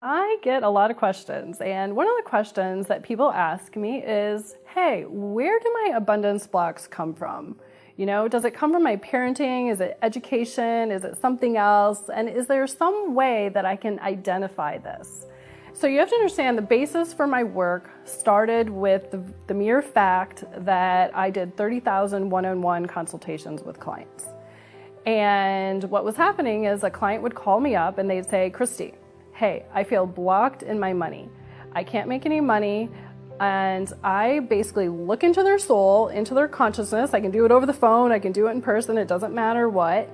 I get a lot of questions, and one of the questions that people ask me is, hey, where do my abundance blocks come from? Does it come from my parenting? Is it education? Is it something else? And is there some way that I can identify this? So you have to understand the basis for my work started with the mere fact that I did 30,000 one-on-one consultations with clients. And what was happening is a client would call me up and they'd say, Christy, hey, I feel blocked in my money. I can't make any money. And I basically look into their soul, into their consciousness. I can do it over the phone. I can do it in person. It doesn't matter what.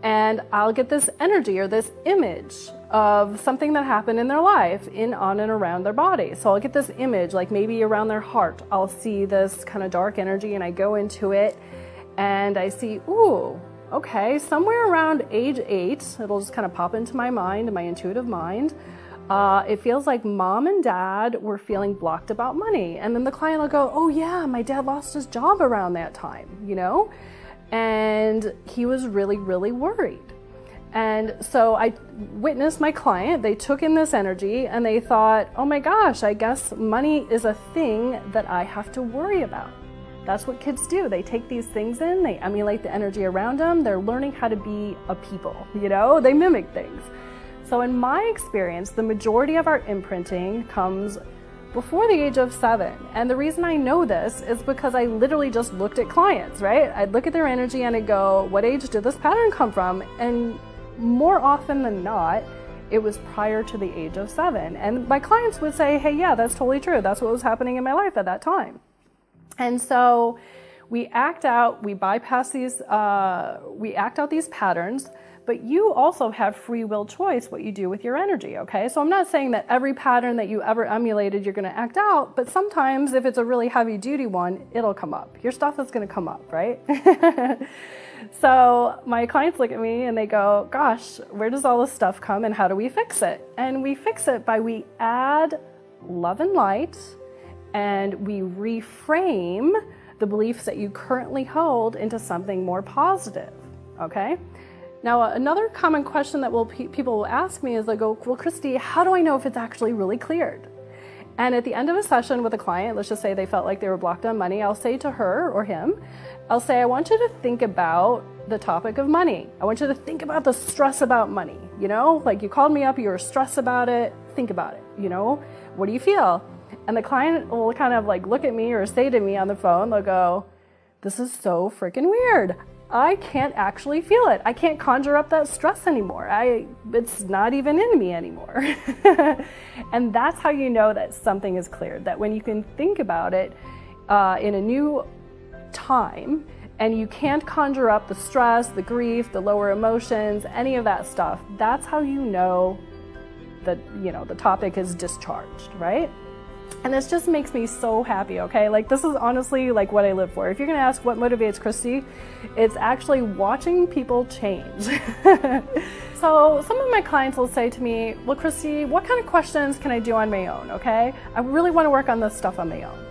And I'll get this energy or this image of something that happened in their life on and around their body. So I'll get this image, like maybe around their heart. I'll see this kind of dark energy and I go into it and I see, ooh, okay, somewhere around age 8, it'll just kind of pop into my mind, my intuitive mind. It feels like mom and dad were feeling blocked about money. And then the client will go, oh yeah, my dad lost his job around that time, and he was really, really worried. And so I witnessed my client, they took in this energy and they thought, oh my gosh, I guess money is a thing that I have to worry about. That's what kids do. They take these things in, they emulate the energy around them. They're learning how to be a people, they mimic things. So in my experience, the majority of our imprinting comes before the age of 7. And the reason I know this is because I literally just looked at clients, right? I'd look at their energy and I'd go, what age did this pattern come from? And more often than not, it was prior to the age of 7. And my clients would say, hey, yeah, that's totally true. That's what was happening in my life at that time. And so we act out, we bypass these, we act out these patterns, but you also have free will choice what you do with your energy, okay? So I'm not saying that every pattern that you ever emulated, you're gonna act out, but sometimes if it's a really heavy duty one, it'll come up. Your stuff is gonna come up, right? So my clients look at me and they go, gosh, where does all this stuff come and how do we fix it? And we fix it by we add love and light, and we reframe the beliefs that you currently hold into something more positive, okay? Now, another common question that people will ask me is they go, well, Christy, how do I know if it's actually really cleared? And at the end of a session with a client, let's just say they felt like they were blocked on money, I'll say to her or him, I'll say, I want you to think about the topic of money. I want you to think about the stress about money, like you called me up, you were stressed about it, think about it, what do you feel? And the client will kind of like look at me or say to me on the phone, they'll go, this is so freaking weird. I can't actually feel it. I can't conjure up that stress anymore. It's not even in me anymore. And that's how you know that something is cleared, that when you can think about it in a new time and you can't conjure up the stress, the grief, the lower emotions, any of that stuff, that's how you know that, the topic is discharged, right? And this just makes me so happy, okay? Like, this is honestly like what I live for. If you're gonna ask what motivates Christy, it's actually watching people change. So some of my clients will say to me, well, Christy, what kind of questions can I do on my own, okay? I really wanna work on this stuff on my own.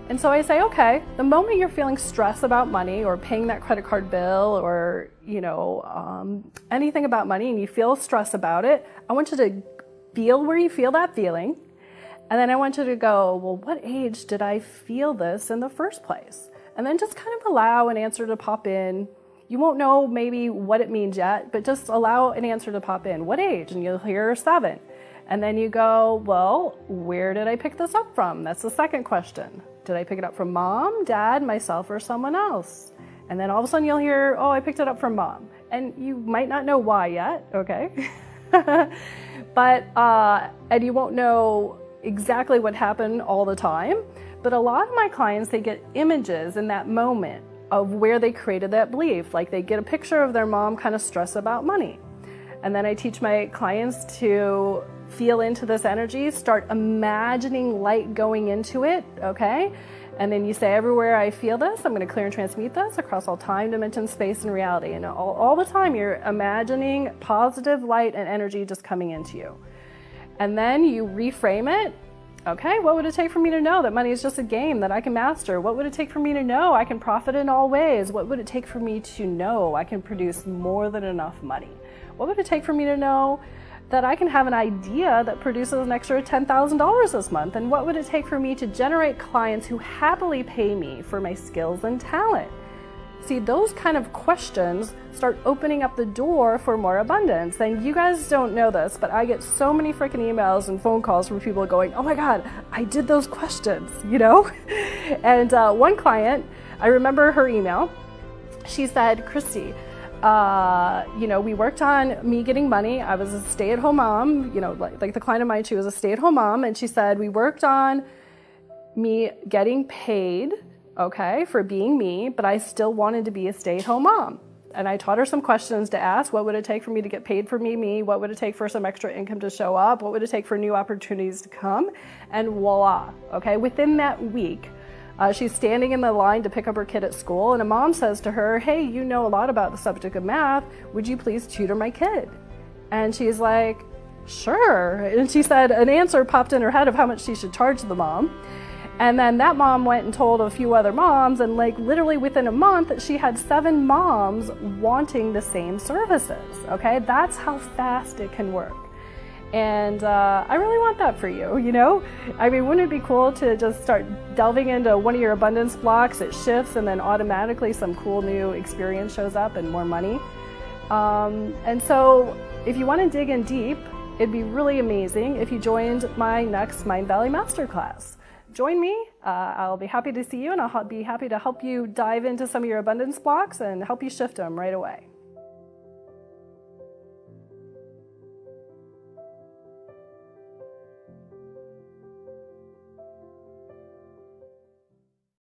And so I say, okay, the moment you're feeling stress about money or paying that credit card bill or, anything about money and you feel stress about it, I want you to feel where you feel that feeling. And then I want you to go, well, what age did I feel this in the first place? And then just kind of allow an answer to pop in. You won't know maybe what it means yet, but just allow an answer to pop in. What age? And you'll hear 7. And then you go, well, where did I pick this up from? That's the second question. Did I pick it up from mom, dad, myself, or someone else? And then all of a sudden you'll hear, oh, I picked it up from mom. And you might not know why yet, okay? But, and you won't know exactly what happened all the time, but a lot of my clients, they get images in that moment of where they created that belief. Like they get a picture of their mom kind of stressed about money. And then I teach my clients to feel into this energy, start imagining light going into it, okay? And then you say, everywhere I feel this, I'm going to clear and transmute this across all time, dimension, space, and reality. And all the time you're imagining positive light and energy just coming into you. And then you reframe it. Okay, what would it take for me to know that money is just a game that I can master? What would it take for me to know I can profit in all ways? What would it take for me to know I can produce more than enough money? What would it take for me to know that I can have an idea that produces an extra $10,000 this month? And what would it take for me to generate clients who happily pay me for my skills and talent? See, those kind of questions start opening up the door for more abundance. And you guys don't know this, but I get so many freaking emails and phone calls from people going, oh my God, I did those questions, you know? And one client, I remember her email. She said, Christy, you know, we worked on me getting money. I was a stay-at-home mom, you know, like the client of mine, she was a stay-at-home mom. And she said, we worked on me getting paid, okay, for being me, but I still wanted to be a stay-at-home mom. And I taught her some questions to ask. What would it take for me to get paid for me? What would it take for some extra income to show up? What would it take for new opportunities to come? And voila, okay, within that week, she's standing in the line to pick up her kid at school, and a mom says to her, hey, you know a lot about the subject of math. Would you please tutor my kid? And she's like, sure. And she said an answer popped in her head of how much she should charge the mom. And then that mom went and told a few other moms, and like literally within a month, she had 7 moms wanting the same services, okay? That's how fast it can work. And I really want that for you, you know? I mean, wouldn't it be cool to just start delving into one of your abundance blocks, it shifts, and then automatically some cool new experience shows up and more money? And so if you want to dig in deep, it'd be really amazing if you joined my next Mind Valley Masterclass. Join me. I'll be happy to see you, and I'll be happy to help you dive into some of your abundance blocks and help you shift them right away.